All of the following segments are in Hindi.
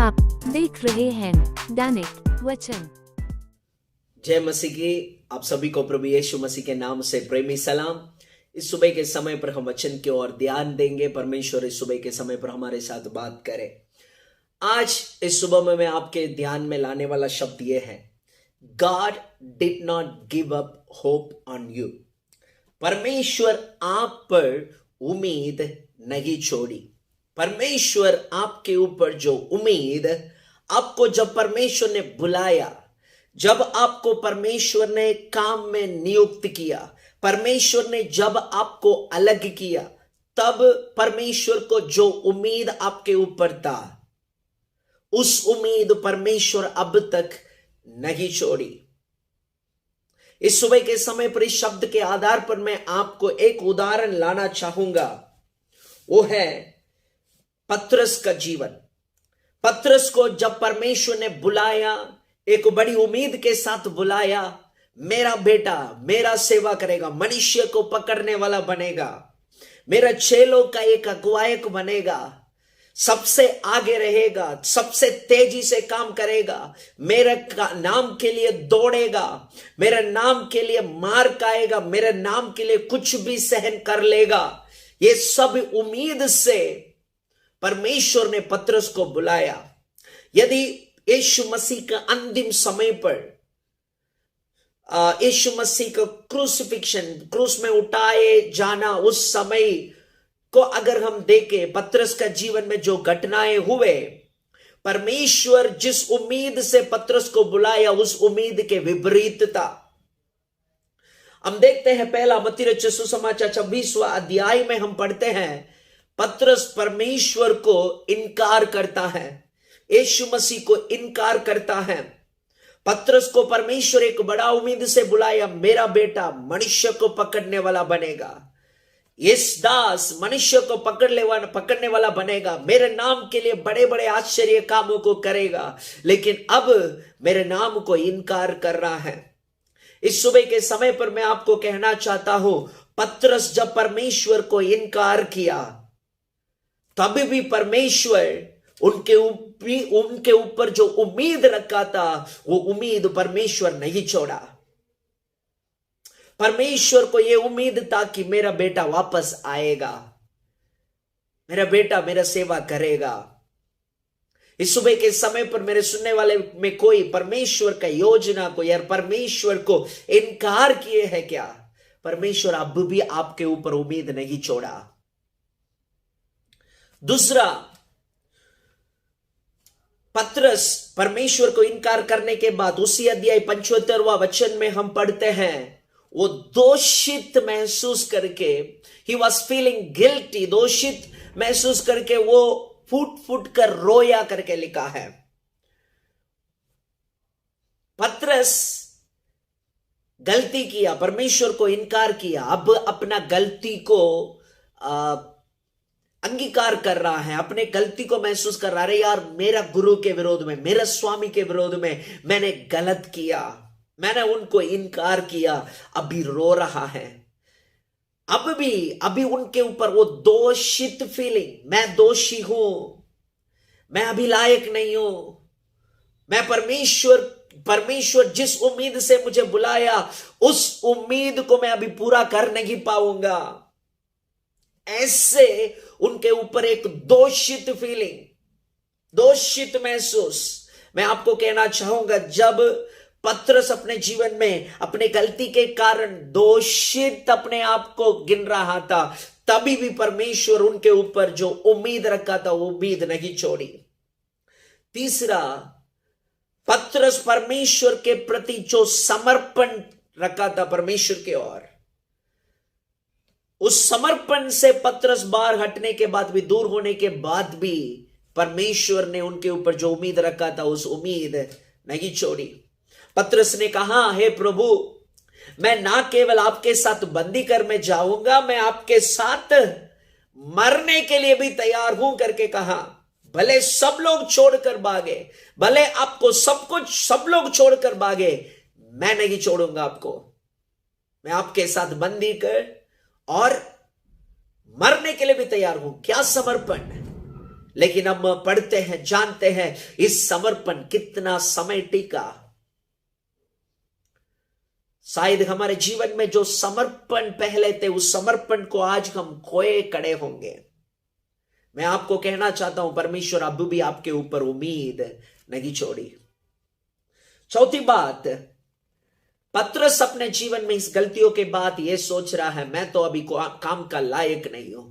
आप देख रहे हैं दैनिक वचन। जय मसीह की आप सभी को प्रभु यीशु मसीह के नाम से प्रेमी सलाम। इस सुबह के समय पर हम वचन की ओर ध्यान देंगे। परमेश्वर इस सुबह के समय पर हमारे साथ बात करे। आज इस सुबह में मैं आपके ध्यान में लाने वाला शब्द यह है, God did not give up hope on you. परमेश्वर आप पर उम्मीद नहीं छोड़ी। परमेश्वर आपके ऊपर जो उम्मीद, आपको जब परमेश्वर ने बुलाया, जब आपको परमेश्वर ने काम में नियुक्त किया, परमेश्वर ने जब आपको अलग किया, तब परमेश्वर को जो उम्मीद आपके ऊपर था, उस उम्मीद परमेश्वर अब तक नहीं छोड़ी। इस सुबह के समय पर इस शब्द के आधार पर मैं आपको एक उदाहरण लाना चाहूंगा। वो है पतरस का जीवन। पतरस को जब परमेश्वर ने बुलाया, एक बड़ी उम्मीद के साथ बुलाया, मेरा बेटा मेरा सेवा करेगा, मनुष्य को पकड़ने वाला बनेगा, मेरा चेलों का एक अगुवायक बनेगा, सबसे आगे रहेगा, सबसे तेजी से काम करेगा, मेरे नाम के लिए दौड़ेगा, मेरे नाम के लिए मार खाएगा, मेरे नाम के लिए कुछ भी सहन कर लेगा। ये सब उम्मीद से परमेश्वर ने पतरस को बुलाया। यदि यीशु मसीह का अंतिम समय पर यीशु मसीह का क्रूसिफिक्शन, क्रूस में उठाए जाना, उस समय को अगर हम देखें, पतरस का जीवन में जो घटनाएं हुए, परमेश्वर जिस उम्मीद से पतरस को बुलाया उस उम्मीद के विपरीत था। हम देखते हैं पहला मत्ती रचित सुसमाचार 26वां अध्याय में हम पढ़ते हैं, पतरस परमेश्वर को इनकार करता है, यीशु मसीह को इनकार करता है। पतरस को परमेश्वर एक बड़ा उम्मीद से बुलाया, मेरा बेटा मनुष्य को पकड़ने वाला बनेगा, इस दास मनुष्य को पकड़ने वाला बनेगा, मेरे नाम के लिए बड़े बड़े आश्चर्य कामों को करेगा, लेकिन अब मेरे नाम को इनकार कर रहा है। इस सुबह के समय पर मैं आपको कहना चाहता हूं, पतरस जब परमेश्वर को इनकार किया, तभी भी परमेश्वर उनके ऊपर जो उम्मीद रखा था, वो उम्मीद परमेश्वर नहीं छोड़ा। परमेश्वर को यह उम्मीद था कि मेरा बेटा वापस आएगा, मेरा बेटा मेरा सेवा करेगा। इस सुबह के समय पर मेरे सुनने वाले में कोई परमेश्वर का योजना को या परमेश्वर को इनकार किए है क्या? परमेश्वर अब भी आपके ऊपर उम्मीद नहीं छोड़ा। दूसरा, पतरस परमेश्वर को इनकार करने के बाद उसी अध्याय 75वां वचन में हम पढ़ते हैं, वो दोषित महसूस करके, ही वॉज फीलिंग गिल्टी, दोषित महसूस करके वो फूट फूट कर रोया करके लिखा है। पतरस गलती किया, परमेश्वर को इनकार किया, अब अपना गलती को अंगीकार कर रहा है, अपने गलती को महसूस कर रहा है, यार मेरा गुरु के विरोध में, मेरा स्वामी के विरोध में मैंने गलत किया, मैंने उनको इनकार किया, अभी रो रहा है। अभी उनके ऊपर वो दोषित फीलिंग, मैं दोषी हूं, मैं अभी लायक नहीं हूं, मैं परमेश्वर जिस उम्मीद से मुझे बुलाया उस उम्मीद को मैं अभी पूरा कर नहीं पाऊंगा। ऐसे उनके ऊपर एक दोषित फीलिंग, दोषित महसूस। मैं आपको कहना चाहूंगा, जब पतरस अपने जीवन में अपने गलती के कारण दोषित अपने आप को गिन रहा था, तभी भी परमेश्वर उनके ऊपर जो उम्मीद रखा था वो उम्मीद नहीं छोड़ी। तीसरा, पतरस परमेश्वर के प्रति जो समर्पण रखा था परमेश्वर के ओर, उस समर्पण से पतरस बाहर हटने के बाद भी, दूर होने के बाद भी, परमेश्वर ने उनके ऊपर जो उम्मीद रखा था उस उम्मीद नहीं छोड़ी। पतरस ने कहा, हे प्रभु, मैं ना केवल आपके साथ बंदी कर में जाऊंगा, मैं आपके साथ मरने के लिए भी तैयार हूं करके कहा। भले सब लोग छोड़कर भागे, भले आपको सब कुछ सब लोग छोड़कर भागे, मैं नहीं छोड़ूंगा आपको, मैं आपके साथ बंदी कर और मरने के लिए भी तैयार हूं। क्या समर्पण! लेकिन हम पढ़ते हैं, जानते हैं इस समर्पण कितना समय टिका। शायद हमारे जीवन में जो समर्पण पहले थे, उस समर्पण को आज हम खोए खड़े होंगे। मैं आपको कहना चाहता हूं, परमेश्वर अब भी आपके ऊपर उम्मीद नहीं छोड़ी। चौथी बात, पतरस अपने जीवन में इस गलतियों के बाद यह सोच रहा है, मैं तो अभी काम का लायक नहीं हूं।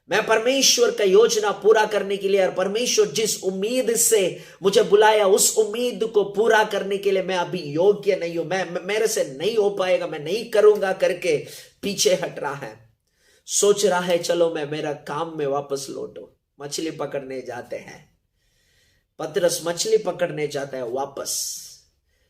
मैं परमेश्वर का योजना पूरा करने के लिए और परमेश्वर जिस उम्मीद से मुझे बुलाया, उस उम्मीद को पूरा करने के लिए मैं अभी योग्य नहीं हूं। मेरे से नहीं हो पाएगा, मैं नहीं करूंगा करके पीछे हट रहा है। सोच रहा है चलो मैं मेरा काम में वापस लौटो। मछली पकड़ने जाते हैं, पतरस मछली पकड़ने जाता है वापस।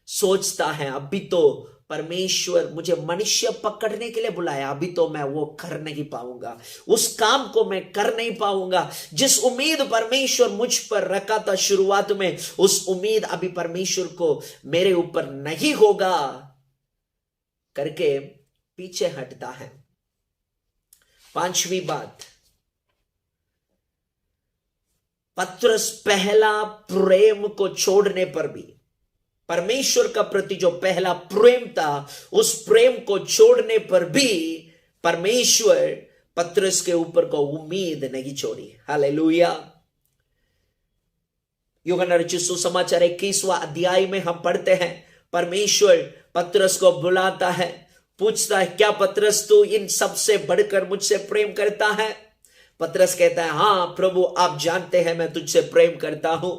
सोचता है अभी तो परमेश्वर मुझे मनुष्य पकड़ने के लिए बुलाया, अभी तो मैं वो कर नहीं पाऊंगा, उस काम को मैं कर नहीं पाऊंगा। जिस उम्मीद परमेश्वर मुझ पर रखा था शुरुआत में, उस उम्मीद अभी परमेश्वर को मेरे ऊपर नहीं होगा करके पीछे हटता है। पांचवी बात, पतरस पहला प्रेम को छोड़ने पर भी, परमेश्वर का प्रति जो पहला प्रेम था, उस प्रेम को छोड़ने पर भी परमेश्वर पतरस के ऊपर को उम्मीद नहीं छोड़ी। हालेलुया। यूहन्ना रचित सुसमाचार 21वां अध्याय में हम पढ़ते हैं, परमेश्वर पतरस को बुलाता है, पूछता है क्या पतरस तू इन सबसे बढ़कर मुझसे प्रेम करता है? पतरस कहता है हां प्रभु, आप जानते हैं मैं तुझसे प्रेम करता हूं।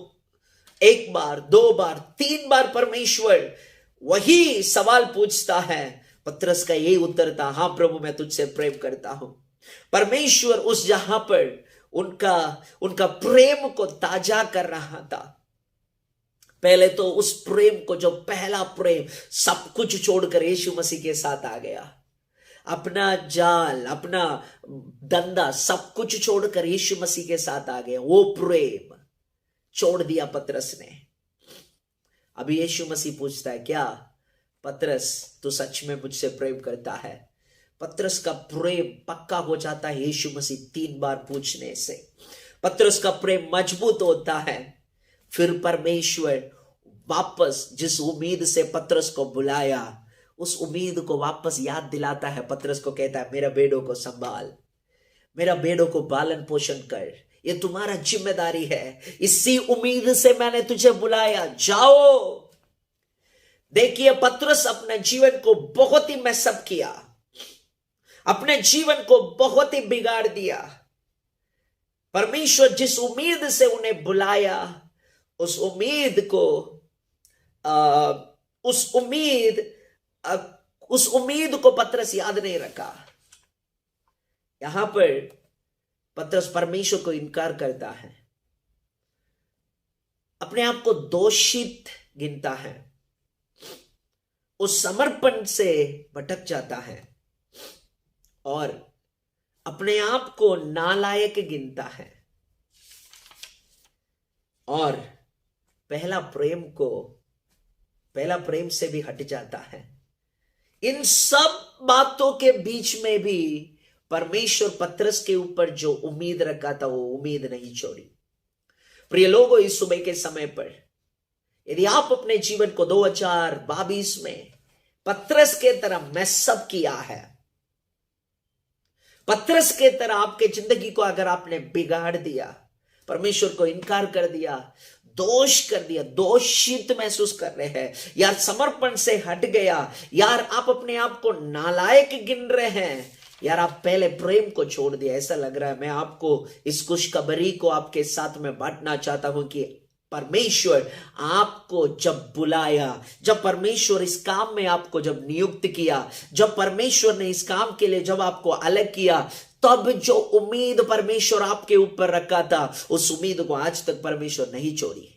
एक बार, दो बार, तीन बार परमेश्वर वही सवाल पूछता है। पतरस का यही उत्तर था, हां प्रभु मैं तुझसे प्रेम करता हूं। परमेश्वर उस जहां पर उनका प्रेम को ताजा कर रहा था। पहले तो उस प्रेम को, जो पहला प्रेम सब कुछ छोड़कर यीशु मसीह के साथ आ गया, अपना जाल, अपना धंधा सब कुछ छोड़कर यीशु मसीह के साथ आ गया। वो प्रेम छोड़ दिया पतरस ने। अभी यीशु मसीह पूछता है क्या पतरस तू सच में मुझसे प्रेम करता है? पतरस का प्रेम पक्का हो जाता है यीशु मसीह 3 बार पूछने से। पतरस का प्रेम मजबूत होता है। फिर परमेश्वर वापस जिस उम्मीद से पतरस को बुलाया, उस उम्मीद को वापस याद दिलाता है। पतरस को कहता है मेरा बेड़ों को संभाल, मेरा बेड़ों को पालन पोषण कर, ये तुम्हारा जिम्मेदारी है। इसी उम्मीद से मैंने तुझे बुलाया, जाओ। देखिए पतरस अपने जीवन को बहुत ही मैसअप किया, अपने जीवन को बहुत ही बिगाड़ दिया। परमेश्वर जिस उम्मीद से उन्हें बुलाया, उस उम्मीद को पतरस याद नहीं रखा। यहां पर पतरस परमेश्वर को इनकार करता है, अपने आप को दोषित गिनता है, उस समर्पण से भटक जाता है और अपने आप को नालायक गिनता है और पहला प्रेम से भी हट जाता है। इन सब बातों के बीच में भी परमेश्वर पतरस के ऊपर जो उम्मीद रखा था, वो उम्मीद नहीं छोड़ी। प्रिय लोगों, इस सुबह के समय पर यदि आप अपने जीवन को 2022 में पतरस के तरह मैसअप किया है, पतरस के तरह आपके जिंदगी को अगर आपने बिगाड़ दिया, परमेश्वर को इनकार कर दिया, दोष कर दिया, दोषित महसूस कर रहे हैं, यार समर्पण से हट गया, यार आप अपने आप को नालायक गिन रहे हैं, यार आप पहले प्रेम को छोड़ दिया, ऐसा लग रहा है। मैं आपको इस खुशखबरी को आपके साथ में बांटना चाहता हूं कि परमेश्वर आपको जब बुलाया, जब परमेश्वर इस काम में आपको जब नियुक्त किया, जब परमेश्वर ने इस काम के लिए जब आपको अलग किया, तब जो उम्मीद परमेश्वर आपके ऊपर रखा था, उस उम्मीद को आज तक परमेश्वर नहीं छोड़ी।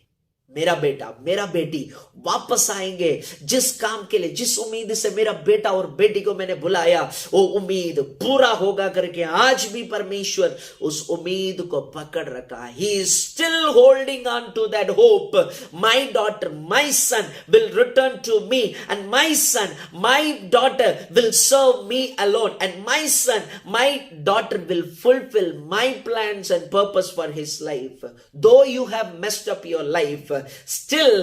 मेरा बेटा मेरा बेटी वापस आएंगे। जिस काम के लिए, जिस उम्मीद से मेरा बेटा और बेटी को मैंने बुलाया, वो उम्मीद पूरा होगा करके आज भी परमेश्वर उस उम्मीद को पकड़ रखा। He is still holding on to that hope. My daughter my son will return to me, and my son my daughter will serve me alone, and my son my daughter will fulfill my plans and purpose for his life. Though you have messed up your life, still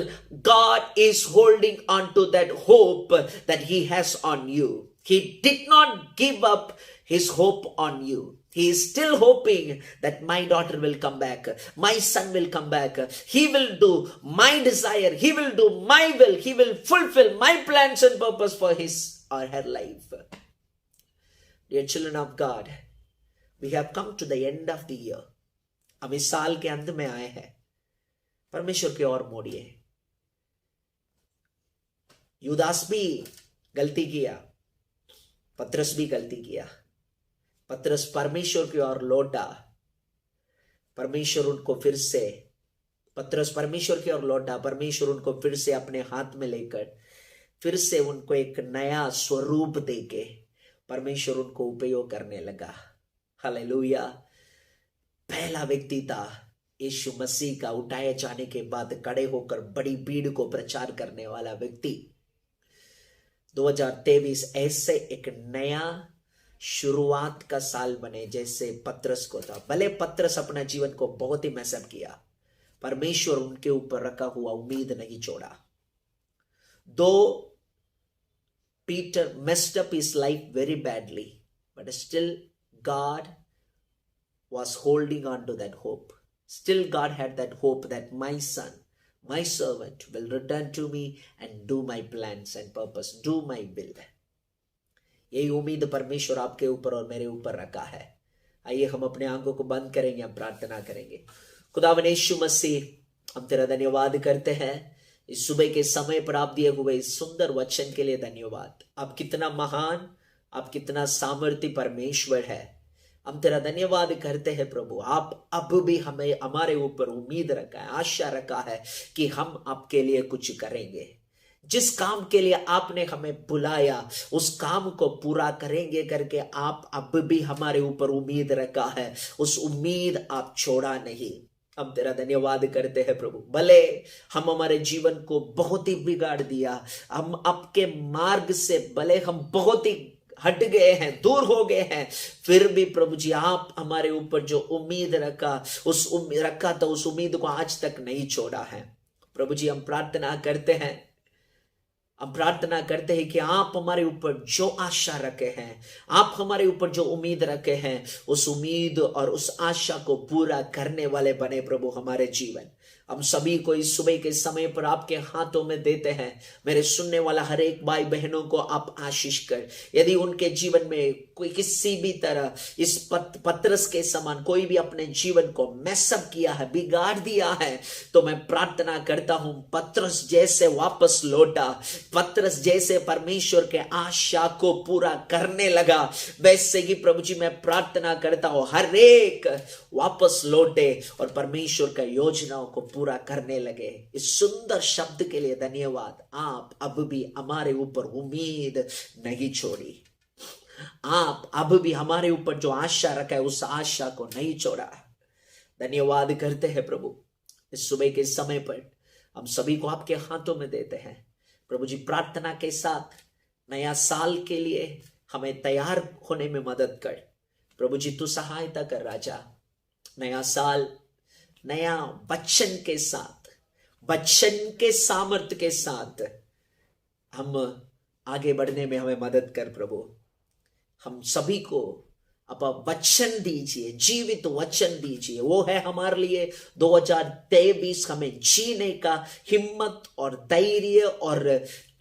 God is holding on to that hope that he has on you. He did not give up his hope on you. He is still hoping that my daughter will come back, my son will come back, he will do my desire, he will do my will, he will fulfill my plans and purpose for his or her life. Dear children of God, we have come to the end of the year. हम इस साल के अंत में आए हैं। परमेश्वर की ओर मोड़िए। यूदास भी गलती किया, पतरस भी गलती किया। पतरस परमेश्वर की ओर लौटा, परमेश्वर उनको फिर से, पतरस परमेश्वर की ओर लौटा, परमेश्वर उनको फिर से अपने हाथ में लेकर फिर से उनको एक नया स्वरूप देके परमेश्वर उनको उपयोग करने लगा। हालेलुया। पहला व्यक्ति था यीशु मसीह का उठाए जाने के बाद खड़े होकर बड़ी भीड़ को प्रचार करने वाला व्यक्ति। 2023 ऐसे एक नया शुरुआत का साल बने जैसे पतरस को था। भले पतरस अपना जीवन को बहुत ही मैसअप किया, परमेश्वर उनके ऊपर रखा हुआ उम्मीद नहीं छोड़ा। दो Peter messed up his life very badly, but still God was holding on to that hope. Still God had that hope that my son, my servant will return to me and do my plans and purpose, do my will. यही उम्मीद परमेश्वर आपके ऊपर और मेरे ऊपर रखा है। आइए हम अपने आंखों को बंद करेंगे, हम प्रार्थना करेंगे। खुदावंद यीशु मसीह, हम तेरा धन्यवाद करते हैं इस सुबह के समय पर आप दिए हुए इस सुंदर वचन के लिए धन्यवाद। आप कितना महान, आप कितना सामर्थ्य परमेश्वर है। हम तेरा धन्यवाद करते हैं प्रभु। आप अब भी हमें, हमारे ऊपर उम्मीद रखा है, आशा रखा है कि हम आपके लिए कुछ करेंगे। जिस काम के लिए आपने हमें बुलाया उस काम को पूरा करेंगे करके आप अब भी हमारे ऊपर उम्मीद रखा है। उस उम्मीद आप छोड़ा नहीं। हम तेरा धन्यवाद करते हैं प्रभु। भले हम हमारे जीवन को बहुत ही बिगाड़ दिया, हम आपके मार्ग से भले हम बहुत ही हट गए हैं, दूर हो गए हैं, फिर भी प्रभु जी आप हमारे ऊपर जो उम्मीद रखा, उस उम्मीद रखा तो उस उम्मीद को आज तक नहीं छोड़ा है। प्रभु जी हम प्रार्थना करते हैं, हम प्रार्थना करते हैं कि आप हमारे ऊपर जो आशा रखे हैं, आप हमारे ऊपर जो उम्मीद रखे हैं, उस उम्मीद और उस आशा को पूरा करने वाले बने प्रभु हमारे जीवन। हम सभी को इस सुबह के समय पर आपके हाथों में देते हैं। मेरे सुनने वाला हर एक भाई बहनों को आप आशीष कर। यदि उनके जीवन में कोई किसी भी तरह इस पतरस के समान कोई भी अपने जीवन को मैसअप किया है, बिगाड़ दिया है, तो मैं प्रार्थना करता हूं पतरस जैसे वापस लौटा, पतरस जैसे परमेश्वर के आशा को पूरा करने लगा, वैसे ही प्रभु जी मैं प्रार्थना करता हूं हर एक वापस लौटे और परमेश्वर का योजनाओं को पूरा करने लगे। इस सुंदर शब्द के लिए धन्यवाद। आप अब भी हमारे ऊपर उम्मीद नहीं छोड़ी, आप अब भी हमारे ऊपर जो आशा रखा है उस आशा को नहीं छोड़ा। धन्यवाद करते हैं प्रभु। इस सुबह के समय पर हम सभी को आपके हाथों में देते हैं प्रभु जी। प्रार्थना के साथ नया साल के लिए हमें तैयार होने में मदद कर प्रभु जी। तू सहायता कर राजा। नया साल नया वचन के साथ, वचन के सामर्थ्य के साथ हम आगे बढ़ने में हमें मदद कर प्रभु। हम सभी को आप वचन दीजिए, जीवित वचन दीजिए। वो है हमारे लिए 2023 हमें जीने का हिम्मत और धैर्य और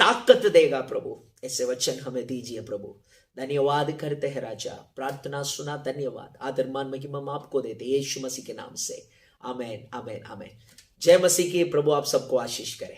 ताकत देगा प्रभु। ऐसे वचन हमें दीजिए प्रभु। धन्यवाद करते हैं राजा। प्रार्थना सुना, धन्यवाद। आदर मान महिमा हम आपको देते यीशु मसीह के नाम से। आमेन, आमेन, आमेन। जय मसीह की। प्रभु आप सबको आशीष करे।